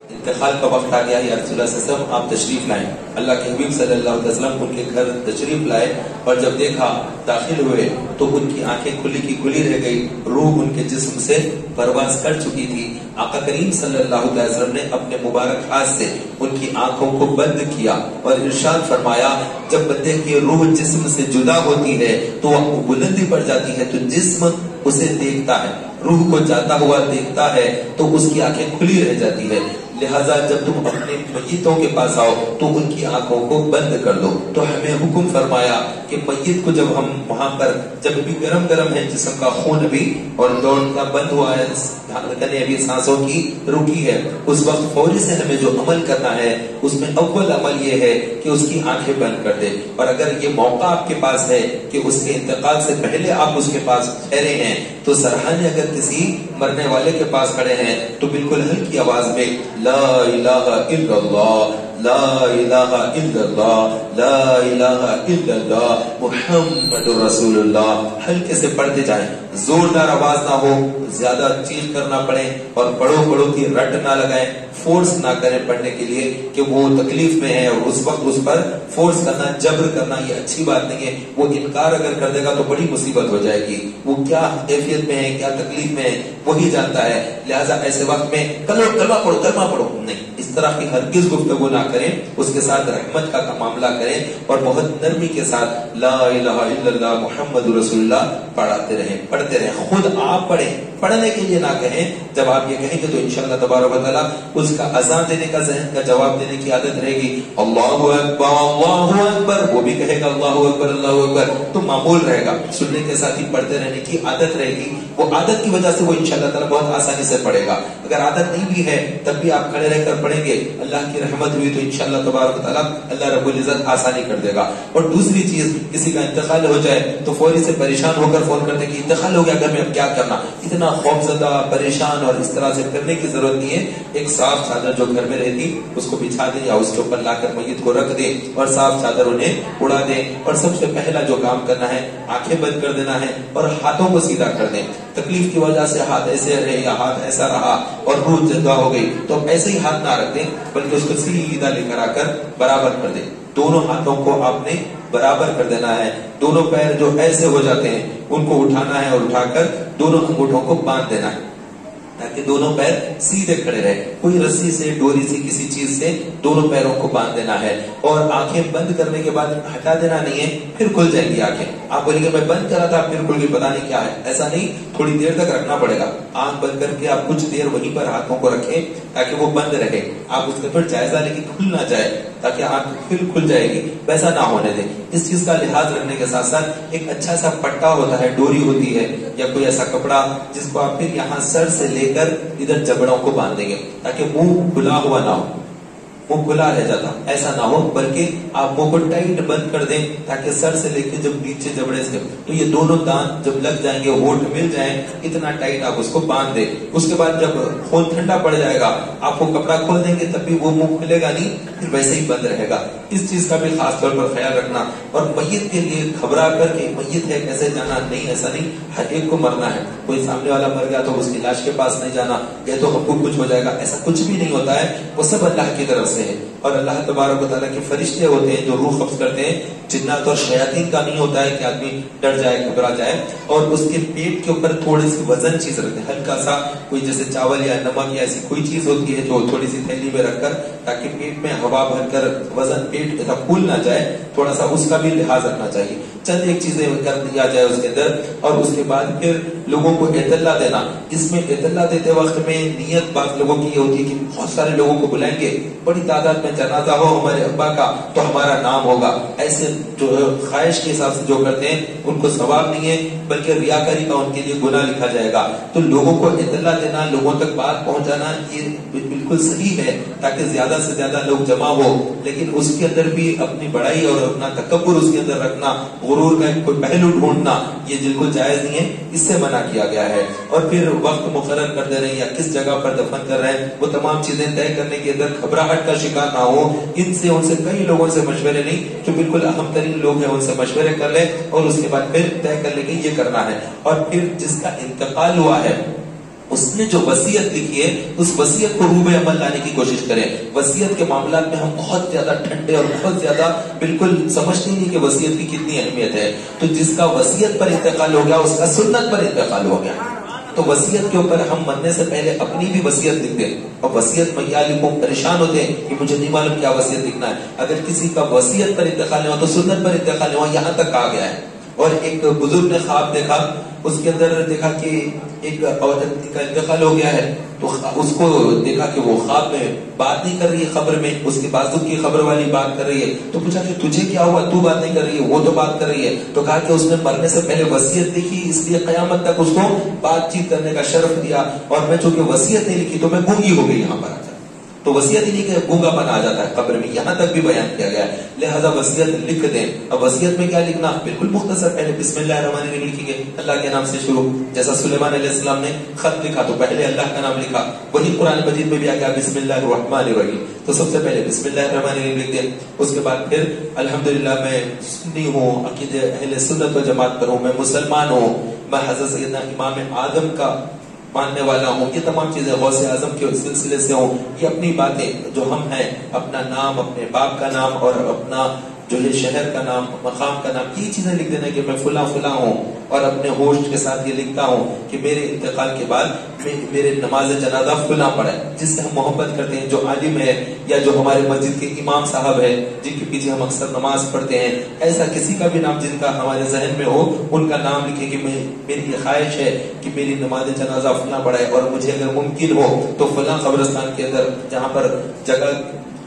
انتقال کا وقت آ گیا یا رسول اللہ صلی اللہ علیہ وسلم آپ تشریف لائیں. اللہ کے حبیب صلی اللہ علیہ وسلم ان کے گھر تشریف لائے اور جب دیکھا داخل ہوئے تو ان کی آنکھیں کھلی کی کھلی رہ گئی، روح ان کے جسم سے پرواز کر چکی تھی. آقا کریم صلی اللہ علیہ وسلم نے اپنے مبارک ہاتھ سے ان کی آنکھوں کو بند کیا اور ارشاد فرمایا جب بندے کی روح جسم سے جدا ہوتی ہے تو وہ بلندی پڑ جاتی ہے تو جسم اسے دیکھتا ہے، روح کو جاتا ہوا دیکھتا ہے تو اس کی آنکھیں کھلی رہ جاتی ہے. لہذا جب تم اپنے میتوں کے پاس آؤ تو ان کی آنکھوں کو بند کر دو. تو ہمیں حکم فرمایا کہ میت کو جب ہم وہاں پر جب بھی گرم گرم ہے جسم کا خون ابھی اور دوڑنا بند ہوا ہے، ابھی سانسوں کی رکی ہے، اس وقت فوری سے ہمیں جو عمل کرنا ہے اس میں اول عمل یہ ہے کہ اس کی آنکھیں بند کر دے. اور اگر یہ موقع آپ کے پاس ہے کہ اس کے انتقال سے پہلے آپ اس کے پاس ٹھہرے ہیں تو سرحانے اگر کسی مرنے والے کے پاس کھڑے ہیں تو بالکل ہلکی آواز میں لا الہ الا اللہ لا الہ الا اللہ لا الہ الا اللہ محمد رسول اللہ ہلکے سے پڑھتے جائیں، زوردار آواز نہ ہو، زیادہ چیخ کرنا پڑے اور پڑھو کی رٹ نہ لگائیں، فورس نہ کریں پڑھنے کے لیے کہ وہ تکلیف میں ہے اور اس وقت اس پر فورس کرنا جبر کرنا یہ اچھی بات نہیں ہے. وہ انکار اگر کر دے گا تو بڑی مصیبت ہو جائے گی، وہ کیا کیفیت میں ہے کیا تکلیف میں ہے وہی جانتا ہے. لہذا ایسے وقت میں کلمہ پڑھو نہیں، اس طرح کی ہرگز گفتگو نہ کریں، اس کے ساتھ رحمت کا معاملہ کریں اور بہت نرمی کے ساتھ لا الہ الا اللہ محمد رسول اللہ پڑھتے رہیں. خود آپ پڑھیں، پڑھنے کے لیے نہ کہیں. جب آپ یہ کہیں گے تو انشاءاللہ تبارک و تعالی اس کا اذان دینے کا ذہن کا جواب دینے کی عادت رہے گی. اللہ اکبر وہ بھی کہے گا اللہ اکبر تو معمول رہے گا. سننے کے ساتھ ہی پڑھتے رہنے کی عادت رہے گی. وہ عادت کی وجہ سے وہ انشاءاللہ تعالی بہت آسانی سے پڑھے گا. اگر عادت نہیں بھی ہے تب بھی آپ کھڑے رہ کر پڑھیں گے، اللہ کی رحمت ہوئی تو انشاءاللہ تبارک و تعالی اللہ رب العزت آسانی کر دے گا. اور دوسری چیز، کسی کا انتقال ہو جائے تو فوری سے پریشان ہو کر فون کرتے کہ انتقال ہو گیا گھر میں اب کیا کرنا. اتنا خوف زدہ پریشان اور اس طرح سے کرنے کی ضرورت نہیں ہے. ایک صاف چادر جو گھر میں رہتی اس کو بچھا دیں یا اس کے اوپر لا کر میت کو رکھ دیں اور صاف چادر انہیں اڑا دیں. اور سب سے پہلا جو کام کرنا ہے آنکھیں بند کر دینا ہے اور ہاتھوں کو سیدھا کر دیں. تکلیف کی وجہ سے ہاتھ ایسے رہے یا ہاتھ ایسا رہا اور روح جدا ہو گئی تو ایسے ہی ہاتھ نہ رکھ دیں بلکہ اس کو سیدھا لے کر آ کر برابر کر دیں. دونوں ہاتھوں کو آپ نے برابر کر دینا ہے. دونوں پیر جو ایسے ہو جاتے ہیں ان کو اٹھانا ہے اور اٹھا کر دونوں انگوٹھوں کو باندھ دینا ہے تاکہ دونوں پیر سیدھے کھڑے رہے. کوئی رسی سے ڈوری سے کسی چیز سے دونوں پیروں کو باندھ دینا ہے اور آنکھیں بند کرنے کے بعد ہٹا دینا نہیں ہے، پھر کھل جائیں گی آنکھیں. آپ بولیں گے میں بند کرا تھا پھر کھل گئی پتہ نہیں کیا ہے، ایسا نہیں، تھوڑی دیر تک رکھنا پڑے گا. آنکھ بند کر کے آپ کچھ دیر وہیں پر ہاتھوں کو رکھیں تاکہ وہ بند رہے. آپ اس کا پھر جائزہ لے کے کھل نہ جائے تاکہ آنکھ پھر کھل جائے گی، ویسا نہ ہونے دیں. اس چیز کا لحاظ رکھنے کے ساتھ ساتھ ایک اچھا سا پٹا ہوتا ہے، ڈوری ہوتی ہے یا کوئی ایسا کپڑا جس کو آپ پھر یہاں سر سے لے کر ادھر جبڑوں کو باندھ دیں گے تاکہ منہ کھلا ہوا نہ ہو، منہ کھلا رہ جاتا ایسا نہ ہو، بلکہ آپ منہ کو ٹائٹ بند کر دیں تاکہ سر سے لے کے جب نیچے جبڑے سے تو یہ دونوں دانت جب لگ جائیں گے ہونٹ مل جائیں اتنا ٹائٹ آپ اس کو باندھ دیں. اس کے بعد جب خون ٹھنڈا پڑ جائے گا آپ کو کپڑا کھول دیں گے تب بھی وہ منہ کھلے گا نہیں، پھر ویسے ہی بند رہے گا. اس چیز کا بھی خاص طور پر خیال رکھنا. اور میت کے لیے گھبرا کر کے میت ہے کیسے جانا نہیں، ایسا نہیں، ہر ایک کو مرنا ہے. کوئی سامنے والا مر گیا تو اس کی لاش کے پاس نہیں جانا یہ تو ہم کو کچھ ہو جائے گا، ایسا کچھ بھی نہیں ہوتا ہے. وہ سب اللہ کی طرف سے ہے اور اللہ تبارک و تعالیٰ کے فرشتے ہوتے ہیں جو روح قبض کرتے ہیں. جنات اور شیاطین کا نہیں ہوتا ہے کہ آدمی ڈر جائے گھبرا جائے. اور اس کے پیٹ کے اوپر تھوڑی سی وزن چیز رکھتے ہیں، ہلکا سا کوئی جیسے چاول یا نمک یا ایسی کوئی چیز ہوتی ہے جو تھوڑی سی تھیلی میں رکھ کر تاکہ پیٹ میں ہوا بھر کر وزن پیٹ ایسا پھول نہ جائے، تھوڑا سا اس کا بھی لحاظ رکھنا چاہیے. چند ایک چیزیں کر دیا جائے اس کے اندر اور اس کے بعد پھر لوگوں کو اطلاع دینا. اس میں اطلاع دیتے وقت میں نیت بعض لوگوں کی یہ ہوتی ہے کہ بہت سارے لوگوں کو بلائیں گے، بڑی تعداد میں جنازہ ہو ہمارے ابا کا تو ہمارا نام ہوگا. ایسے جو خواہش کے حساب سے جو کرتے ہیں ان کو ثواب نہیں ہے بلکہ ریاکاری کا ان کے لیے گناہ لکھا جائے گا. تو لوگوں کو اطلاع دینا، لوگوں تک بات پہنچانا یہ بالکل صحیح ہے تاکہ زیادہ سے زیادہ لوگ جمع ہو، لیکن اس کے اندر بھی اپنی بڑائی اور اپنا تکبر اس کے اندر رکھنا، غرور کا کوئی پہلو ڈھونڈنا یہ بالکل جائز نہیں ہے، اس سے منع کیا گیا ہے. اور پھر وقت مقرر کر دے رہے ہیں یا کس جگہ پر دفن کر رہے ہیں وہ تمام چیزیں طے کرنے کے اندر گھبراہٹ کا شکار نہ ہو. ان سے کئی لوگوں سے مشورے نہیں، جو بالکل اہم ترین لوگ ہیں ان سے مشورے کر لیں اور اس کے بعد پھر طے کر لیں کہ یہ کرنا ہے. اور پھر جس کا انتقال ہوا ہے اس نے جو وصیت لکھی ہے اس وصیت کو روح عمل لانے کی کوشش کریں. وصیت کے معاملات میں ہم بہت زیادہ ٹھنڈے اور بہت زیادہ بالکل سمجھتے نہیں کہ وصیت کی کتنی اہمیت ہے. تو جس کا وصیت پر انتقال ہو گیا اس کا سنت پر انتقال ہو گیا. تو وصیت کے اوپر ہم مرنے سے پہلے اپنی بھی وصیت لکھ دیں. اور وصیت میں کیا لکھوں, پریشان ہوتے ہیں کہ مجھے نہیں معلوم کیا وصیت لکھنا ہے. اگر کسی کا وصیت پر انتقال نہیں ہوا تو سنت پر انتقال نہیں ہوا, یہاں تک کہا گیا ہے. اور ایک بزرگ نے خواب دیکھا, اس کے اندر دیکھا کہ ایک عورت کا انتقال ہو گیا ہے. تو اس کو دیکھا کہ وہ خواب میں بات نہیں کر رہی ہے, خبر میں اس کے بازو کی خبر والی بات کر رہی ہے. تو پوچھا کہ تجھے کیا ہوا, تو بات نہیں کر رہی ہے, وہ تو بات کر رہی ہے. تو کہا کہ اس نے مرنے سے پہلے وصیت لکھی, اس لیے قیامت تک اس کو بات چیت کرنے کا شرف دیا. اور میں چونکہ وصیت نہیں لکھی تو میں گونگی ہو گئی یہاں پر. تو وصیت ہی نہیں کہ گونگا پن آ جاتا ہے قبر میں, یہاں تک بھی بیان کیا گیا ہے. لہذا وصیت لکھ دیں. اب وصیت میں کیا لکھنا, بالکل مختصر, پہلے بسم اللہ الرحمن الرحیم لکھیں گے, اللہ کے نام سے شروع. جیسا سلیمان علیہ السلام نے خط لکھا تو پہلے اللہ کا نام لکھا, وہی قرآن مجید میں بھی آ گیا بسم اللہ الرحمن الرحیم. تو سب سے پہلے بسم اللہ الرحمن الرحیم لکھ دیں. اس کے بعد پھر الحمدللہ میں سنی ہوں, عقیدہ اہل سنت و جماعت پر ہوں, میں مسلمان ہوں, میں حضرت سیدنا امام اعظم کا ماننے والا ہوں, یہ تمام چیزیں غوث اعظم کے سلسلے سے ہوں. یہ اپنی باتیں جو ہم ہیں, اپنا نام, اپنے باپ کا نام اور اپنا جو ہے شہر کا نام, مقام کا نام, یہ چیزیں لکھ دینا کہ میں فلاں فلاں ہوں. اور اپنے ہوش کے ساتھ یہ لکھتا ہوں کہ میرے انتقال کے بعد میرے نماز جنازہ فلاں پڑھے, جس سے ہم محبت کرتے ہیں, جو عالم ہے یا جو ہمارے مسجد کے امام صاحب ہے جن کے پیچھے ہم اکثر نماز پڑھتے ہیں. ایسا کسی کا بھی نام جن کا ہمارے ذہن میں ہو, ان کا نام لکھے کہ میری یہ خواہش ہے کہ میری نماز جنازہ فلاں پڑھے, اور مجھے اگر ممکن ہو تو فلاں قبرستان کے اندر جہاں پر جگہ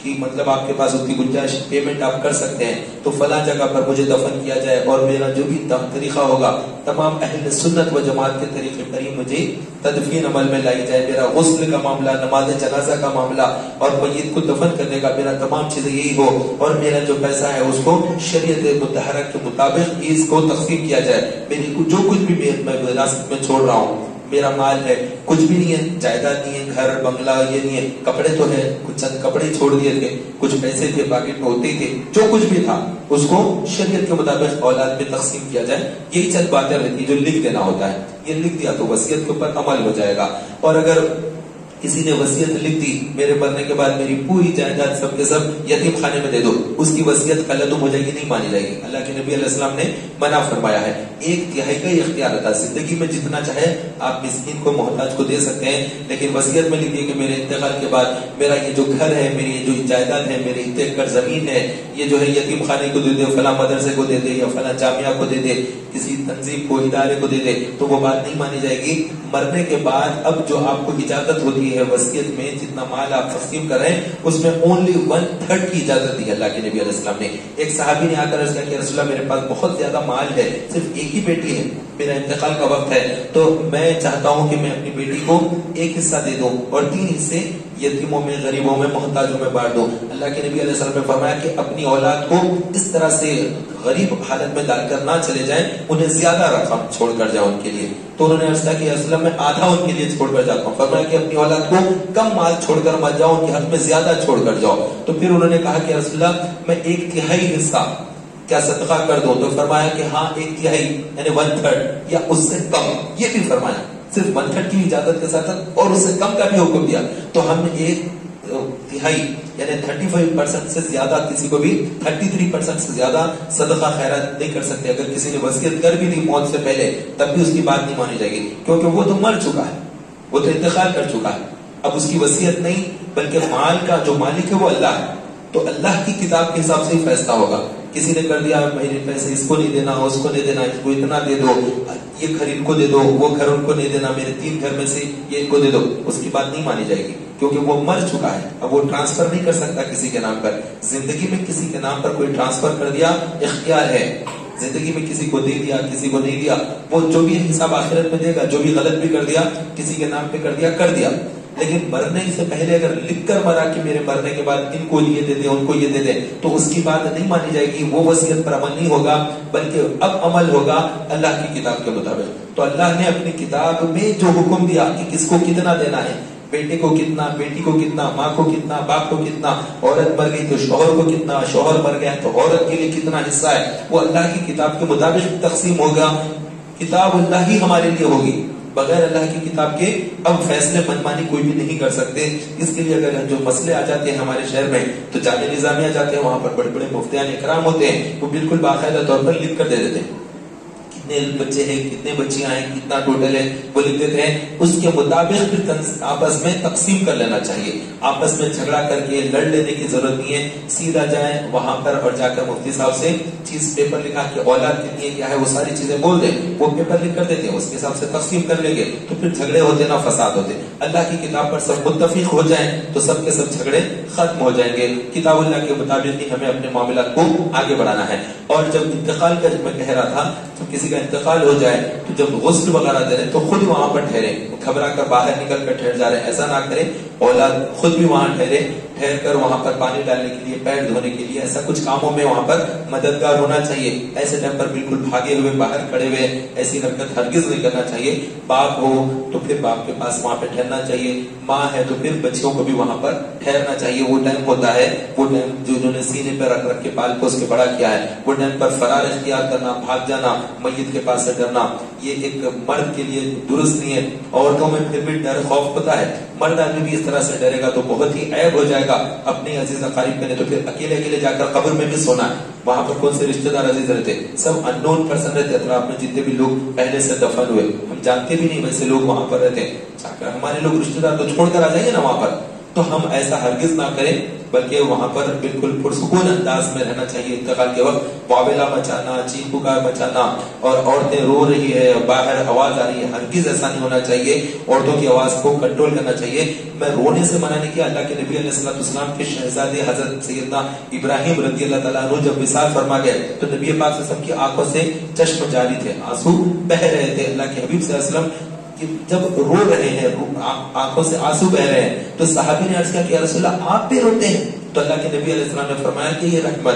کی مطلب آپ کے پاس اتنی گنجائش, پیمنٹ آپ کر سکتے ہیں, تو فلاں جگہ پر مجھے دفن کیا جائے. اور میرا جو بھی طریقہ ہوگا تمام اہل سنت و جماعت کے طریقے پر ہی مجھے تدفین عمل میں لائی جائے. میرا غسل کا معاملہ, نماز جنازہ کا معاملہ اور میت کو دفن کرنے کا, میرا تمام چیزیں یہی ہو. اور میرا جو پیسہ ہے اس کو شریعت مطہرہ کے مطابق اس کو تقسیم کیا جائے. میری جو کچھ بھی میں وراثت میں چھوڑ رہا ہوں, میرا مال ہے, کچھ بھی نہیں ہے, جائیداد نہیں ہے, گھر بنگلہ یہ نہیں ہے, کپڑے تو ہے, کچھ چند کپڑے چھوڑ دیے تھے, کچھ پیسے تھے پاکٹ میں ہوتے تھے, جو کچھ بھی تھا اس کو شریعت کے مطابق اولاد میں تقسیم کیا جائے. یہی چند باتیں رہتی جو لکھ دینا ہوتا ہے. یہ لکھ دیا تو وصیت کے اوپر عمل ہو جائے گا. اور اگر کسی نے وصیت لکھ دی میرے مرنے کے بعد میری پوری جائیداد سب کے سب یتیم خانے میں دے دو, اس کی وصیت قلعتم ہو جائے گی, نہیں مانی جائے گی. اللہ کے نبی علیہ السلام نے منع فرمایا ہے. 1/3 کا ہی اختیار ہوتا ہے, زندگی میں جتنا چاہے آپ مسکین کو, محتاج کو دے سکتے ہیں, لیکن وصیت میں لکھ دیے کہ میرے انتقال کے بعد میرا یہ جو گھر ہے, میری جو جائیداد ہے, میری 1 ایکڑ زمین ہے, یہ جو ہے یتیم خانے کو دے دے, فلاں مدرسے کو دے دے, یا فلاں جامعہ کو دے دے, کسی تنظیم کو, ادارے کو دے دے, تو وہ بات نہیں مانی جائے گی. مرنے کے بعد اب جو آپ کو اجازت ہوتی ہے وصیت میں جتنا مال آپ تقسیم کر رہے ہیں اس میں اونلی 1/3 کی اجازت دی اللہ کے نبی علیہ السلام نے. ایک صحابی نے آ کر کہا کہ رسول اللہ میرے پاس بہت زیادہ مال ہے, صرف ایک ہی بیٹی ہے, میرا انتقال کا وقت ہے, تو میں چاہتا ہوں کہ میں اپنی بیٹی کو 1 حصہ دے دوں اور 3 حصے یتیموں میں, غریبوں میں, محتاجوں میں بانٹ دوں. اللہ کے نبی علیہ السلام نے فرمایا کہ اپنی اولاد کو اس طرح سے غریب حالت میں ڈال کر نہ چلے جائیں, انہیں زیادہ رقم چھوڑ کر جاؤ ان کے لیے. تو انہوں نے عرض کیا کہ رسول اللہ میں آدھا ان کے لیے چھوڑ کر جاتا ہوں. فرمایا کہ اپنی اولاد کو کم مال چھوڑ کر مت جاؤ, ان کے حق میں زیادہ چھوڑ کر جاؤ. تو پھر انہوں نے کہا کہ رسول اللہ میں 1/3 حصہ کیا صدقہ کر دو؟ تو فرمایا کہ ہاں 1/3 یعنی 1/3 یا اس سے کم. یہ بھی فرمایا, صرف 1/3 کی اجازت کے ساتھ اور اس سے کم کا بھی حکم دیا. تو ہم 1/3 یعنی 35% سے زیادہ, کسی کو بھی 33% سے زیادہ صدقہ خیرات نہیں کر سکتے. اگر کسی نے وصیت کر بھی دی موت سے پہلے تب بھی اس کی بات نہیں مانی جائے گی, کیونکہ وہ تو مر چکا ہے, وہ تو انتقال کر چکا ہے. اب اس کی وصیت نہیں بلکہ مال کا جو مالک ہے وہ اللہ ہے, تو اللہ کی کتاب کے حساب سے ہی فیصلہ ہوگا. کسی نے کر دیا میرے پیسے اس کو نہیں دینا, اس کو نہیں دینا, اس کو اتنا دے دو, یہ گھر ان کو دے دو, وہ گھر ان کو نہیں دینا, میرے 3 گھر میں سے یہ ان کو دے دو, اس کی بات نہیں مانی جائے گی, کیونکہ وہ مر چکا ہے. اب وہ ٹرانسفر نہیں کر سکتا کسی کے نام پر. زندگی میں کسی کے نام پر کوئی ٹرانسفر کر دیا اختیار ہے, زندگی میں کسی کو دے دیا, کسی کو نہیں دیا, وہ جو بھی حساب آخرت میں دے گا. جو بھی غلط بھی کر دیا, کسی کے نام پہ کر دیا. لیکن مرنے سے پہلے اگر لکھ کر مرا کہ میرے مرنے کے بعد ان کو یہ دے دے, ان کو یہ دے دے, تو اس کی بات نہیں مانی جائے گی. وہ وصیت پر عمل نہیں ہوگا, بلکہ اب عمل ہوگا اللہ کی کتاب کے مطابق. تو اللہ نے اپنی کتاب میں جو حکم دیا کہ کس کو کتنا دینا ہے, بیٹے کو کتنا, بیٹی کو کتنا, ماں کو کتنا, باپ کو کتنا, عورت مر گئی تو شوہر کو کتنا, شوہر مر گیا تو عورت کے لیے کتنا حصہ ہے, وہ اللہ کی کتاب کے مطابق تقسیم ہوگا. کتاب اللہ ہی ہمارے لیے ہوگی. بغیر اللہ کی کتاب کے اب فیصلے منمانی کوئی بھی نہیں کر سکتے. اس کے لیے اگر جو مسئلے آ جاتے ہیں ہمارے شہر میں تو جامعہ نظامیہ جاتے ہیں, وہاں پر بڑے بڑے مفتیان اکرام ہوتے ہیں, وہ بالکل باقاعدہ طور پر لکھ کر دے دیتے ہیں کتنے بچے ہیں, کتنے بچیاں ہیں, کتنا ٹوٹل ہے, وہ لکھ دیتے ہیں. اس کے مطابق پھر آپس میں تقسیم کر لینا چاہیے. آپس میں جھگڑا کر کے لڑ لینے کی ضرورت نہیں ہے. سیدھا جائیں وہاں پر اور جا کر مفتی صاحب سے چیز پیپر لکھا کہ اولاد کتنی ہے, کیا ہے, وہ ساری چیزیں بول دیں. وہ پیپر لکھ کر دیتے ہیں, اس کے حساب سے تقسیم کر لیں گے تو پھر جھگڑے ہوتے نہ فساد ہوتے. اللہ کی کتاب پر سب متفق ہو جائیں تو سب کے سب جھگڑے ختم ہو جائیں گے. کتاب اللہ کے مطابق ہی ہمیں اپنے معاملات کو آگے بڑھانا ہے. اور جب انتقال کا میں کہہ رہا تھا, جب کسی کا انتقال ہو جائے تو جب غسل وغیرہ دے رہے تو خود وہاں پر ٹھہرے, گھبرا کر باہر نکل کر ٹھہر جا رہے ہیں ایسا نہ کریں. اولاد خود بھی وہاں ٹھہر کر وہاں پر پانی ڈالنے کے لیے, پیر دھونے کے لیے, ایسا کچھ کاموں میں وہاں پر مددگار ہونا چاہیے. ایسے ٹائم پر بالکل بھاگے ہوئے باہر کھڑے ہوئے ایسی حرکت ہرگز نہیں کرنا چاہیے. باپ ہو تو پھر باپ کے پاس وہاں پہ ٹھہرنا چاہیے, ماں ہے تو پھر بچیوں کو بھی وہاں پر ٹھہرنا چاہیے. وہ ٹائم ہوتا ہے, وہ ٹائم جو انہوں نے سینے پہ رکھ کے پال کو اس کے بڑا کیا ہے, وہ ٹائم پر فرار اختیار کرنا, بھاگ جانا, میت کے پاس سے ڈرنا, یہ ایک مرد کے لیے درست نہیں ہے. عورتوں میں پھر بھی ڈر خوف ہوتا ہے, مرد آدمی بھی اس طرح سے ڈرے گا تو بہت ہی عیب ہو جائے گا. اپنے عزیز اقارب کرنے تو پھر اکیلے اکیلے جا کر قبر میں بھی سونا ہے. وہاں پر کون سے رشتہ دار عزیز رہتے, سب ان نون پرسن رہتے اطراف میں, جتنے بھی لوگ پہلے سے دفن ہوئے ہم جانتے بھی نہیں ویسے لوگ وہاں پر رہتے. جا کر ہمارے لوگ رشتہ دار تو چھوڑ کر آ جائیں گے نا وہاں پر, تو ہم ایسا ہرگز نہ کریں بلکہ وہاں پر بالکل پرسکون انداز میں رہنا چاہیے. انتقال کے وقت واویلا مچانا, چیخ پکار مچانا اور عورتیں رو رہی ہے, باہر آواز آ رہی ہے, ہرگز ایسا نہیں ہونا چاہیے. عورتوں کی آواز کو کنٹرول کرنا چاہیے. میں رونے سے منع نہیں کیا. اللہ کے نبی علیہ السلام کے شہزادے حضرت سیدنا ابراہیم رضی اللہ تعالیٰ عنہ جب وصال فرما گئے تو نبی پاک صلی اللہ علیہ وسلم کی آنکھوں سے چشم جاری تھے, آنسو بہ رہے تھے. اللہ کے حبیب صلی اللہ علیہ وسلم جب رو رہے ہیں, آنکھوں سے آنسو بہ رہے ہیں, تو صحابی نے عرض کیا کہ یا رسول اللہ آپ بھی روتے ہیں؟ تو اللہ کے نبی علیہ السلام نے فرمایا کہ یہ رحمت,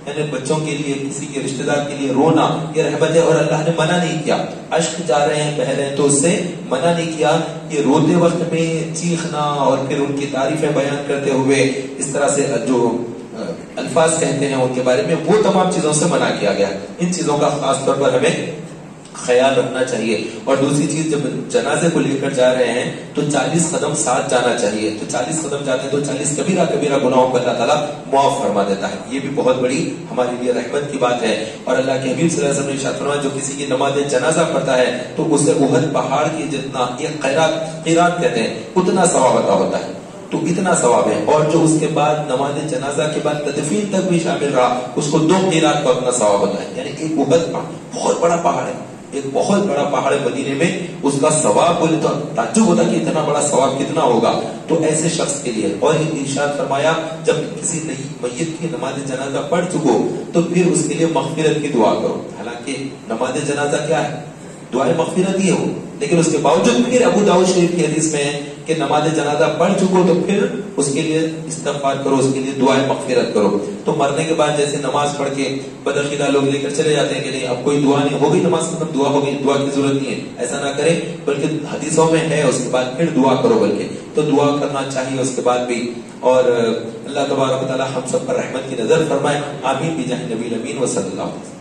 یعنی بچوں کے لیے, کسی کے رشتہ دار کے لیے رونا یہ رحمت ہے, اور اللہ نے منع نہیں کیا. اشک جا رہے ہیں, بہ رہے ہیں تو اس سے منع نہیں کیا. یہ روتے وقت میں چیخنا اور پھر ان کی تعریفیں بیان کرتے ہوئے اس طرح سے جو الفاظ کہتے ہیں ان کے بارے میں, وہ تمام چیزوں سے منع کیا گیا. ان چیزوں کا خاص طور پر ہمیں خیال رکھنا چاہیے. اور دوسری چیز, جب جنازے کو لے کر جا رہے ہیں تو 40 قدم ساتھ جانا چاہیے. تو 40 قدم جاتے ہیں تو 40 کبیرہ کبیرہ گناہوں کو اللہ تعالیٰ معاف فرما دیتا ہے. یہ بھی بہت بڑی ہمارے لیے رحمت کی بات ہے. اور اللہ کے حبیب صلی اللہ علیہ وسلم نے ارشاد فرمایا جو کسی کی نماز جنازہ پڑھتا ہے تو اسے احد پہاڑ کی جتنا, ایک قیرات کہتے ہیں, اتنا ثواب عطا ہوتا ہے. تو اتنا ثواب ہے. اور جو اس کے بعد نماز جنازہ کے بعد تدفین تک بھی شامل رہا اس کو 2 قیرات کا اتنا ثواب ہوتا ہے. یعنی ایک احد بہت بڑا پہاڑ ہے, ایک بہت بڑا پہاڑ مدینے میں, اس کا ثواب بولے تو تعجب ہوتا کہ اتنا بڑا ثواب کتنا ہوگا. تو ایسے شخص کے لیے. اور ارشاد فرمایا جب کسی میت کی نماز جنازہ پڑھ چکو تو پھر اس کے لیے مغفرت کی دعا کرو. حالانکہ نماز جنازہ کیا ہے, دعائے مغفرت ہی ہے وہ, لیکن اس کے باوجود پھر ابو داؤد شریف کی حدیث میں ہے کہ نماز جنازہ پڑھ چکو تو پھر اس کے لیے استغفار کرو, اس کے لیے دعائے مغفرت کرو. تو مرنے کے بعد جیسے نماز پڑھ کے بدعقیدہ لوگ لے کر چلے جاتے ہیں کہ نہیں اب کوئی دعا نہیں, ہو گئی نماز ختم, دعا ہو گئی, دعا کی ضرورت نہیں ہے, ایسا نہ کرے. بلکہ حدیثوں میں ہے اس کے بعد پھر دعا کرو, بلکہ تو دعا کرنا چاہیے اس کے بعد بھی. اور اللہ تبارک و تعالی ہم سب پر رحمت کی نظر فرمائے. آمین بجاہ نبی الامین و صلی اللہ علیہ وسلم.